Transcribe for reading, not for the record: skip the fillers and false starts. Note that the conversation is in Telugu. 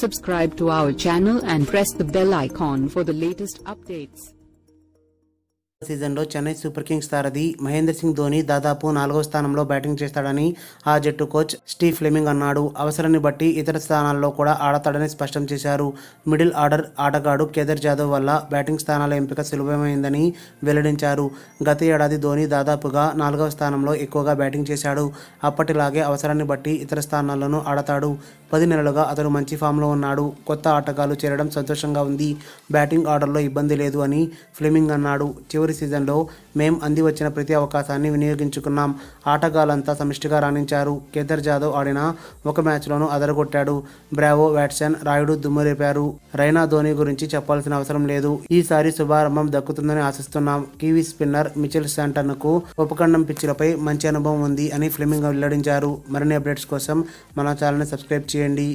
Subscribe to our channel and press the bell icon for the latest updates. Season లో చెన్నై సూపర్ కింగ్స్ సారథి మహేంద్ర సింగ్ ధోని దాదాపు 4వ స్థానంలో బ్యాటింగ్ చేస్తాడని ఆ జట్టు కోచ్ స్టీవ్ ఫ్లెమింగ్ అన్నాడు. అవసరాన్ని బట్టి ఇతర స్థానాల్లో కూడా ఆడతాడని స్పష్టం చేశారు. మిడిల్ ఆర్డర్ ఆటగాడు కేదార్ జాదవ్ వల్ల బ్యాటింగ్ స్థానాల ఎంపిక సులభమైందని వెల్లడించారు. గత ఏడాది ధోని దాదాపుగా 4వ స్థానంలో ఎక్కువగా బ్యాటింగ్ చేశాడు. అప్పటిలాగే అవసరాన్ని బట్టి ఇతర స్థానాల్లోనూ ఆడతాడు. 10 నెలలుగా అతను మంచి ఫామ్లో ఉన్నాడు. కొత్త ఆటగాళ్లు చేరడం సంతోషంగా ఉంది. బ్యాటింగ్ ఆర్డర్లో ఇబ్బంది లేదు అని ఫ్లెమింగ్ అన్నాడు. చివరి సీజన్లో మేం అంది వచ్చిన ప్రతి అవకాశాన్ని వినియోగించుకున్నాం. ఆటగాళ్లంతా సమిష్టిగా రాణించారు. కేదార్ జాదవ్ ఆడిన ఒక మ్యాచ్లోనూ అదరగొట్టాడు. బ్రావో, వాట్సన్, రాయుడు దుమ్మురేపారు. రైనా ధోని గురించి చెప్పాల్సిన అవసరం లేదు. ఈసారి శుభారంభం దక్కుతుందని ఆశిస్తున్నాం. కివీ స్పిన్నర్ మిచెల్ శాంటన్కు ఉపఖండం పిచ్చులపై మంచి అనుభవం ఉంది అని ఫ్లెమింగ్ వెల్లడించారు. మరిన్ని అప్డేట్స్ కోసం మన ఛానల్ని సబ్స్క్రైబ్ చేయండి.